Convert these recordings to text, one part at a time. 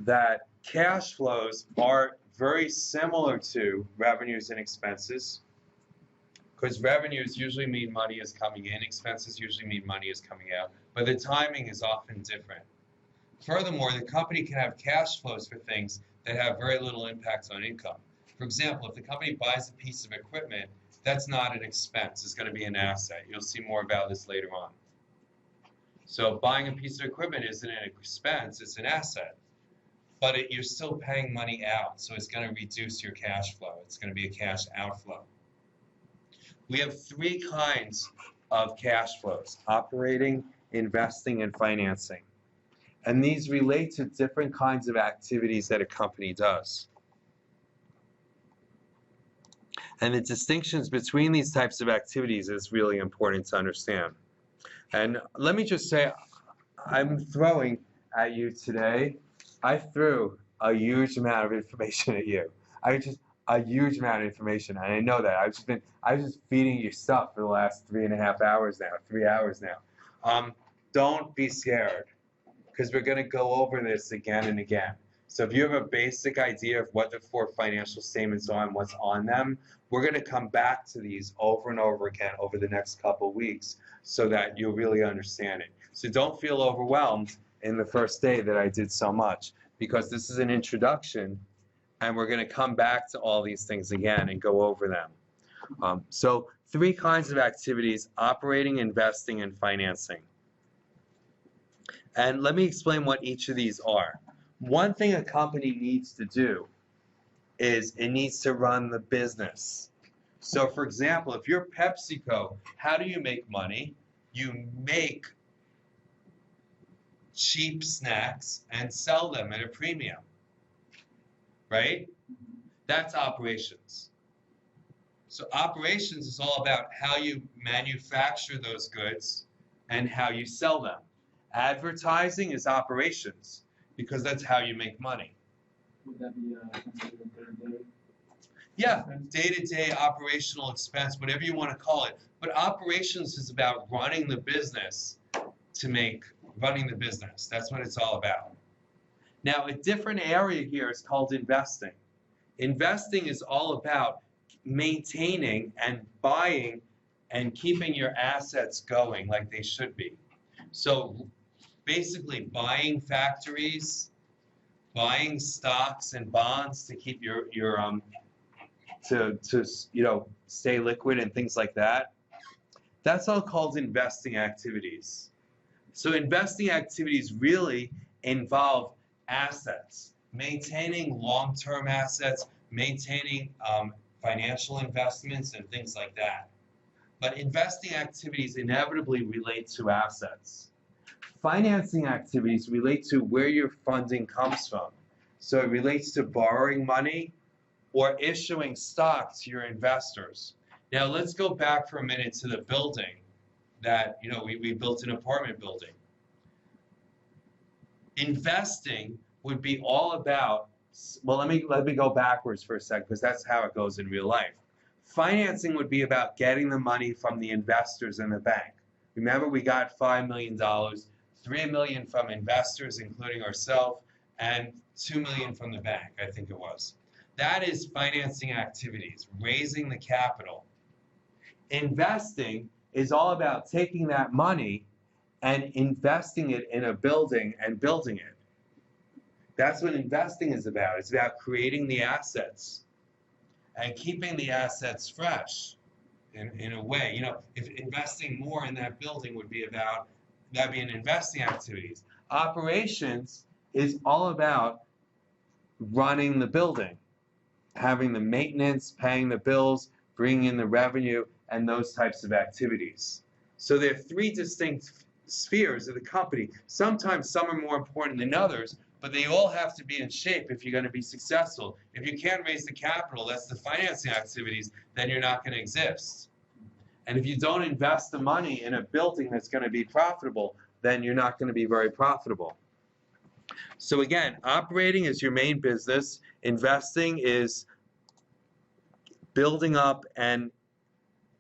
that cash flows are very similar to revenues and expenses, because revenues usually mean money is coming in, expenses usually mean money is coming out, but the timing is often different. Furthermore, the company can have cash flows for things that have very little impact on income. For example, if the company buys a piece of equipment, that's not an expense, it's going to be an asset. You'll see more about this later on. So buying a piece of equipment isn't an expense, it's an asset. But you're still paying money out, so it's going to reduce your cash flow. It's going to be a cash outflow. We have three kinds of cash flows: operating, investing, and financing. And these relate to different kinds of activities that a company does. And the distinctions between these types of activities is really important to understand. And let me just say, I'm throwing at you today, I threw a huge amount of information at you. A huge amount of information, and I know that. I was just feeding you stuff for the last 3.5 hours now, 3 hours now. Don't be scared, because we're going to go over this again and again. So if you have a basic idea of what the 4 financial statements are and what's on them, we're going to come back to these over and over again over the next couple of weeks so that you'll really understand it. So don't feel overwhelmed in the first day that I did so much, because this is an introduction and we're going to come back to all these things again and go over them. So 3 kinds of activities: operating, investing, and financing. And let me explain what each of these are. One thing a company needs to do is it needs to run the business. So for example, if you're PepsiCo, how do you make money? You make cheap snacks and sell them at a premium, right? That's operations. So operations is all about how you manufacture those goods and how you sell them. Advertising is operations, because that's how you make money. Would that be considered day-to-day? Yeah, day-to-day operational expense, whatever you want to call it. But operations is about running the business running the business. That's what it's all about. Now, a different area here is called investing. Investing is all about maintaining and buying and keeping your assets going like they should be. So basically buying factories, buying stocks and bonds to keep your stay liquid and things like that. That's all called investing activities. So investing activities really involve assets, maintaining long-term assets, maintaining financial investments and things like that. But investing activities inevitably relate to assets. Financing activities relate to where your funding comes from. So it relates to borrowing money or issuing stock to your investors. Now let's go back for a minute to the building that, we built an apartment building. Investing would be all about, well, let me go backwards for a second, because that's how it goes in real life. Financing would be about getting the money from the investors in the bank. Remember, we got $5 million, $3 million from investors, including ourselves, and $2 million from the bank, I think it was. That is financing activities, raising the capital. Investing is all about taking that money and investing it in a building and building it. That's what investing is about. It's about creating the assets and keeping the assets fresh in a way. If investing more in that building would be about, that'd be an investing activities. Operations is all about running the building, having the maintenance, paying the bills, bringing in the revenue, and those types of activities. So there are 3 distinct spheres of the company. Sometimes some are more important than others, but they all have to be in shape if you're going to be successful. If you can't raise the capital, that's the financing activities, then you're not going to exist. And if you don't invest the money in a building that's going to be profitable, then you're not going to be very profitable. So again, operating is your main business. Investing is building up and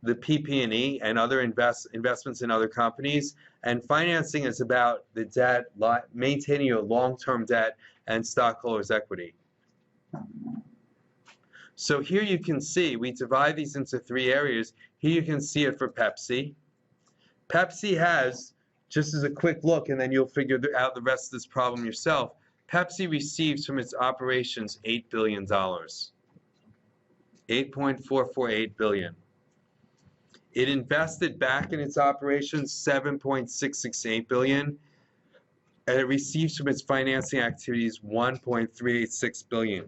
the PP&E and other investments in other companies. And financing is about the debt, maintaining your long-term debt and stockholders' equity. So here you can see, we divide these into 3 areas. Here you can see it for Pepsi. Pepsi has, just as a quick look, and then you'll figure out the rest of this problem yourself, Pepsi receives from its operations $8 billion. $8.448 billion. It invested back in its operations $7.668 billion, and it receives from its financing activities $1.386 billion.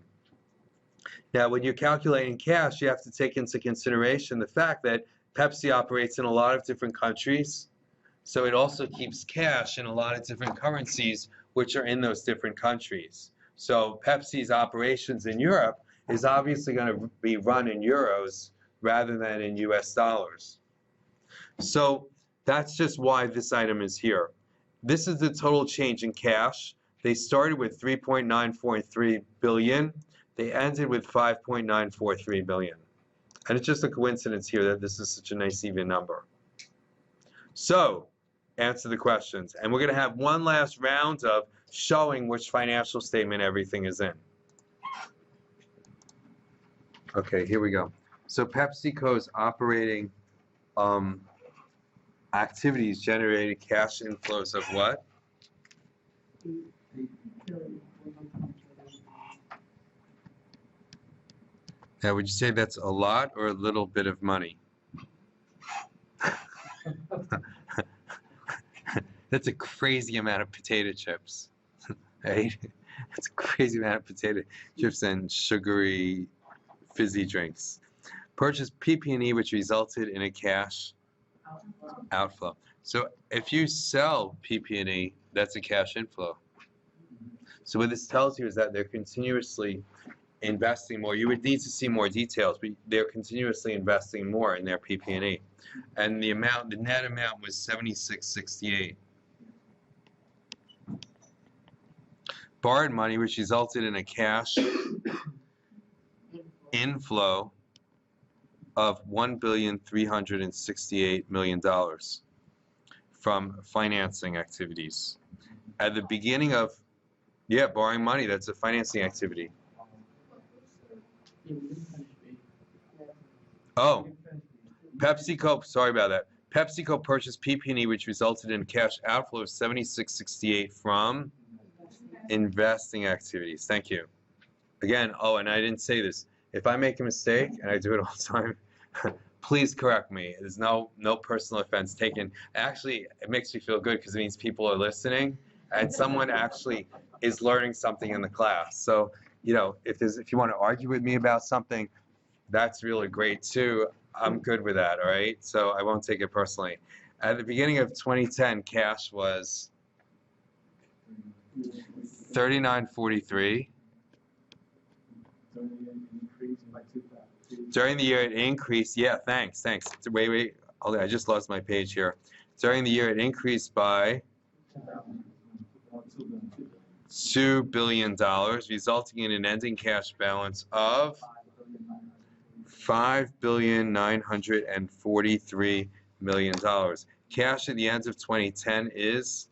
Now, when you're calculating cash, you have to take into consideration the fact that Pepsi operates in a lot of different countries, so it also keeps cash in a lot of different currencies which are in those different countries. So Pepsi's operations in Europe is obviously going to be run in euros rather than in US dollars. So that's just why this item is here. This is the total change in cash. They started with 3.943 billion. They ended with 5.943 billion. And it's just a coincidence here that this is such a nice even number. So, answer the questions. And we're going to have one last round of showing which financial statement everything is in. Okay, here we go. So PepsiCo's operating activities generated cash inflows of what? Now, would you say that's a lot or a little bit of money? That's a crazy amount of potato chips, right? That's a crazy amount of potato chips and sugary fizzy drinks. Purchased PP&E, which resulted in a cash outflow. So if you sell PP&E, that's a cash inflow. So what this tells you is that they're continuously investing more. You would need to see more details, but they're continuously investing more in their PP&E. And the net amount was $76.68. Borrowed money, which resulted in a cash inflow of $1.368 billion from financing activities. At the beginning of, borrowing money, that's a financing activity. Oh, PepsiCo, sorry about that. PepsiCo purchased PP&E, which resulted in a cash outflow of $76.68 from investing activities. Thank you. Again, oh, and I didn't say this. If I make a mistake, and I do it all the time, please correct me. There's no personal offense taken. Actually, it makes me feel good because it means people are listening, and someone actually is learning something in the class. So, you know, if you want to argue with me about something, that's really great too. I'm good with that, all right? So I won't take it personally. At the beginning of 2010, cash was $39.43. During the year, it increased. Yeah, thanks. Wait. I just lost my page here. During the year, it increased by $2 billion, resulting in an ending cash balance of $5.943 billion. Cash at the end of 2010 is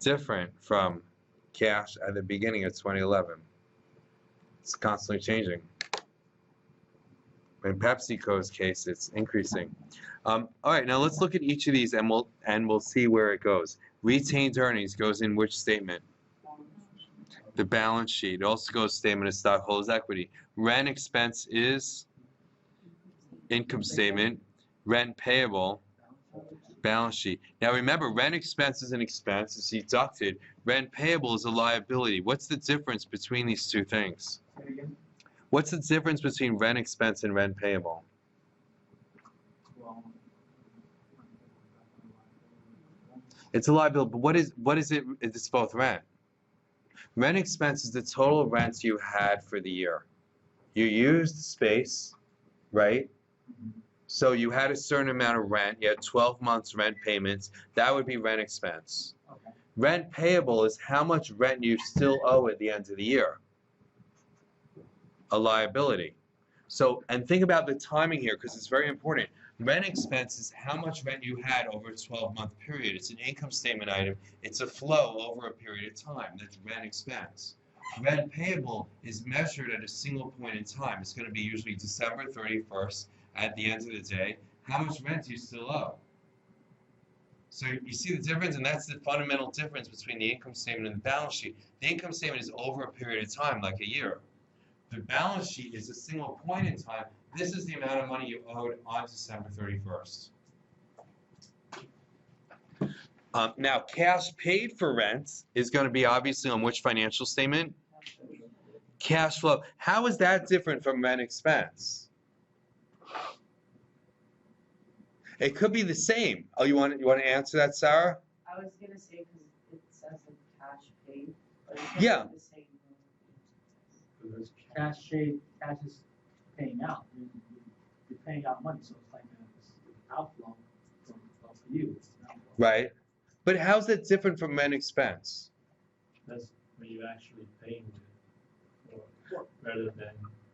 different from cash at the beginning of 2011. It's constantly changing. In PepsiCo's case, it's increasing. All right, now let's look at each of these, and we'll see where it goes. Retained earnings goes in which statement? The balance sheet. It also goes statement of stockholders' equity. Rent expense is income statement. Rent payable, balance sheet. Now remember, rent expense is an expense. It's deducted. Rent payable is a liability. What's the difference between these two things? What's the difference between rent expense and rent payable? It's a liability, but what is it? It's both rent. Rent expense is the total rent you had for the year. You used space, right? So you had a certain amount of rent. You had 12 months rent payments. That would be rent expense. Okay. Rent payable is how much rent you still owe at the end of the year. A liability. So, and think about the timing here because it's very important. Rent expense is how much rent you had over a 12-month period. It's an income statement item. It's a flow over a period of time. That's rent expense. Rent payable is measured at a single point in time. It's going to be usually December 31st at the end of the day. How much rent do you still owe? So you see the difference, and that's the fundamental difference between the income statement and the balance sheet. The income statement is over a period of time, like a year. The balance sheet is a single point in time. This is the amount of money you owed on December 31st. Now, cash paid for rent is going to be obviously on which financial statement? Cash flow. How is that different from rent expense? It could be the same. Oh, you want to answer that, Sarah? I was gonna say because it says like cash paid, but it Yeah. the same. Because cash is paying out. You're paying out money, so it's like an outflow for you. It's an outflow. Right. But how's that different from rent expense? That's when you're actually paying it, or rather than.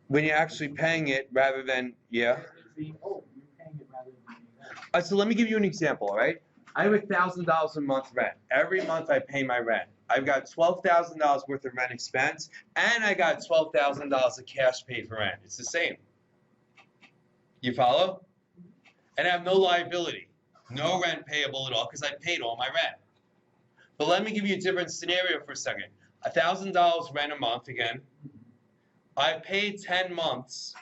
When you're actually paying it rather than, yeah. It's being owed. You're paying it rather than being owed. All right, so let me give you an example, all right? I have $1,000 a month rent. Every month I pay my rent. I've got $12,000 worth of rent expense, and I got $12,000 of cash paid for rent. It's the same. You follow? And I have no liability, no rent payable at all, because I paid all my rent. But let me give you a different scenario for a second. $1,000 rent a month again. I've paid 10 months.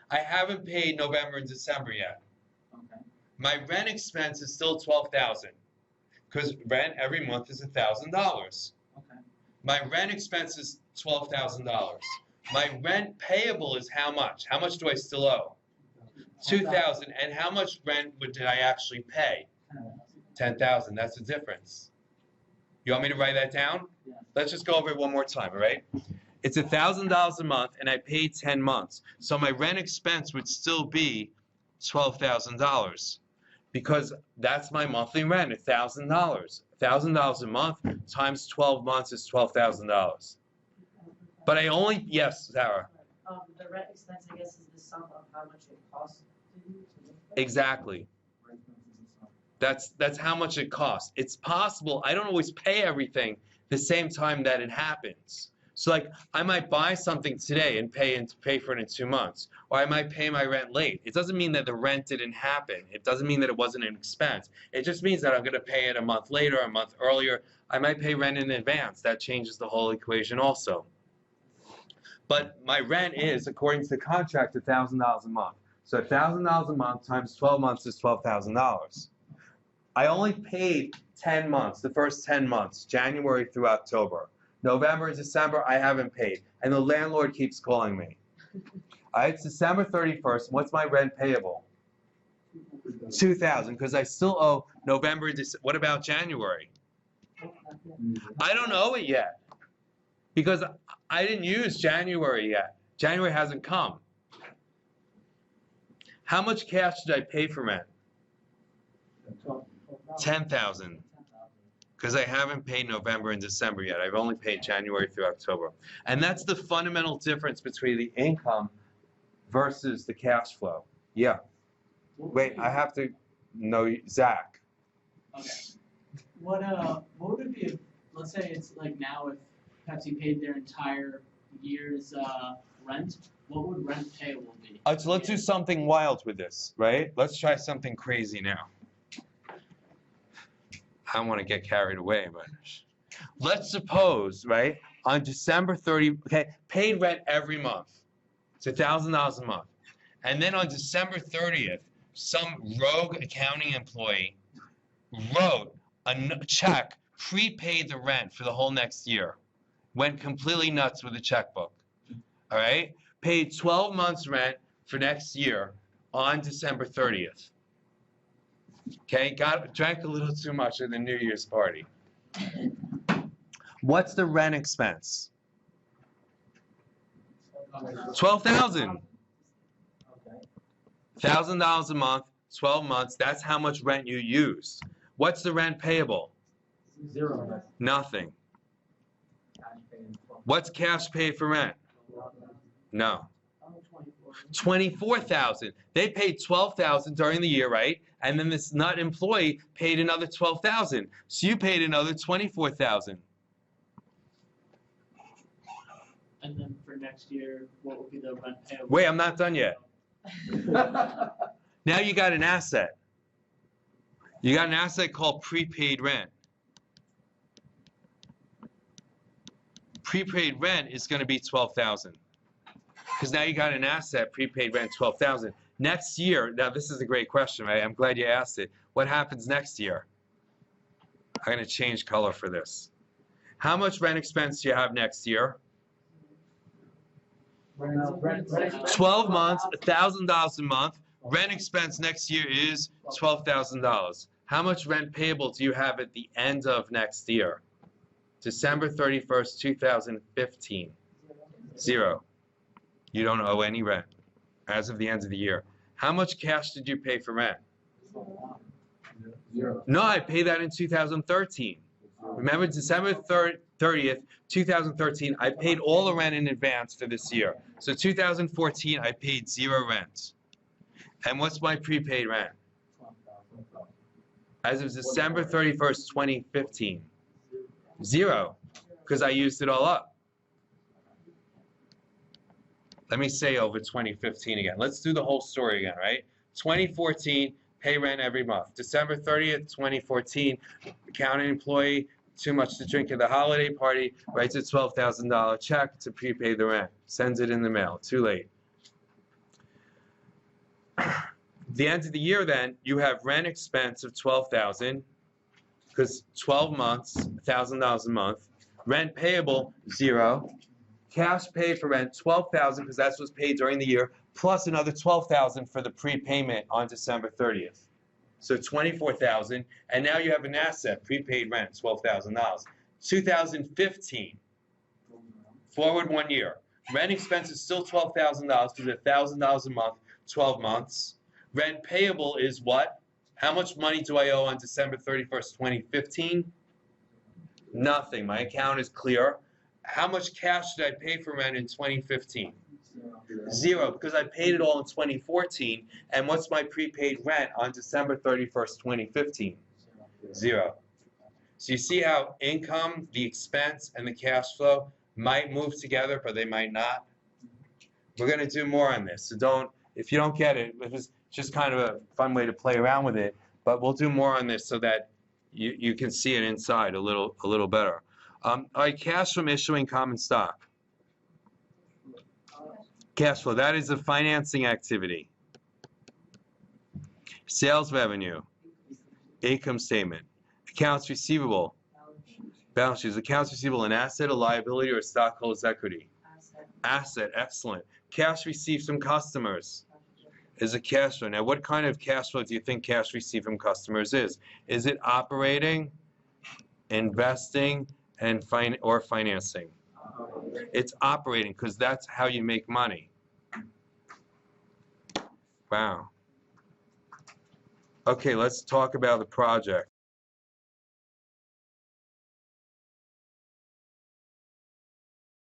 I haven't paid November and December yet. Okay. My rent expense is still $12,000 because rent every month is $1,000. Okay. My rent expense is $12,000. My rent payable is how much? How much do I still owe? $2,000. And how much rent did I actually pay? $10,000. That's the difference. You want me to write that down? Yeah. Let's just go over it one more time, all right? It's $1,000 a month, and I paid 10 months. So my rent expense would still be $12,000 because that's my monthly rent, $1,000. $1,000 a month times 12 months is $12,000. But I only, yes, Sarah. The rent expense, I guess, is the sum of how much it costs to you to live there. Exactly. That's how much it costs. It's possible I don't always pay everything the same time that it happens. So like I might buy something today and pay for it in 2 months, or I might pay my rent late. It doesn't mean that the rent didn't happen. It doesn't mean that it wasn't an expense. It just means that I'm going to pay it a month later, a month earlier. I might pay rent in advance. That changes the whole equation also. But my rent is, according to the contract, $1,000 a month. So $1,000 a month times 12 months is $12,000. I only paid 10 months, the first 10 months, January through October. November and December, I haven't paid. And the landlord keeps calling me. All right, it's December 31st. What's my rent payable? $2,000, because I still owe November, December. What about January? I don't owe it yet. Because I didn't use January yet. January hasn't come. How much cash did I pay for rent? $10,000. Because I haven't paid November and December yet. I've only paid January through October. And that's the fundamental difference between the income versus the cash flow. Yeah. Wait, I have to know Zach. Okay. What would it be if, let's say it's like now if Pepsi paid their entire year's rent, what would rent payable be? So let's do something wild with this, right? Let's try something crazy now. I don't want to get carried away, but let's suppose, right, on December 30, okay, paid rent every month. It's $1,000 a month. And then on December 30th, some rogue accounting employee wrote a check, prepaid the rent for the whole next year. Went completely nuts with the checkbook. All right? Paid 12 months rent for next year on December 30th. Okay, drank a little too much at the New Year's party. What's the rent expense? $12,000. $1,000 a month, 12 months. That's how much rent you used. What's the rent payable? Zero. Nothing. What's cash paid for rent? No. 24,000. They paid 12,000 during the year, right? And then this nut employee paid another 12,000. So you paid another 24,000. And then for next year, what would be the rent payable? Wait, I'm not done yet. Now you got an asset. You got an asset called prepaid rent. Prepaid rent is going to be 12,000. Because now you got an asset, prepaid rent, 12,000. Next year, now this is a great question, right? I'm glad you asked it. What happens next year? I'm going to change color for this. How much rent expense do you have next year? 12 months, $1,000 a month. Rent expense next year is $12,000. How much rent payable do you have at the end of next year? December 31st, 2015. 0. You don't owe any rent as of the end of the year. How much cash did you pay for rent? 0. No, I paid that in 2013. Remember, December 30th, 2013, I paid all the rent in advance for this year. So 2014, I paid 0 rent. And what's my prepaid rent? As of December 31st, 2015. 0, because I used it all up. Let me say over 2015 again. Let's do the whole story again, right? 2014, pay rent every month. December 30th, 2014, accounting employee, too much to drink at the holiday party, writes a $12,000 check to prepay the rent. Sends it in the mail. Too late. The end of the year then, you have rent expense of $12,000, because 12 months, $1,000 a month. Rent payable, 0. Cash paid for rent, $12,000, because that's what's paid during the year, plus another $12,000 for the prepayment on December 30th. So $24,000, and now you have an asset, prepaid rent, $12,000. 2015, forward 1 year. Rent expense is still $12,000, because it's $1,000 a month, 12 months. Rent payable is what? How much money do I owe on December 31st, 2015? Nothing. My account is clear. How much cash did I pay for rent in 2015? 0, because I paid it all in 2014. And what's my prepaid rent on December 31st, 2015? 0. So you see how income, the expense, and the cash flow might move together, but they might not? We're going to do more on this. So if you don't get it, it was just kind of a fun way to play around with it. But we'll do more on this so that you can see it inside a little better. All right, cash from issuing common stock. Cash flow, that is a financing activity. Sales revenue, income statement. Accounts receivable, balance sheets. Accounts receivable, an asset, a liability, or a stockholder's equity? Asset, excellent. Cash received from customers is a cash flow. Now, what kind of cash flow do you think cash received from customers is? Is it operating, investing, and financing? It's operating, because that's how you make money. Wow. Okay, let's talk about the project.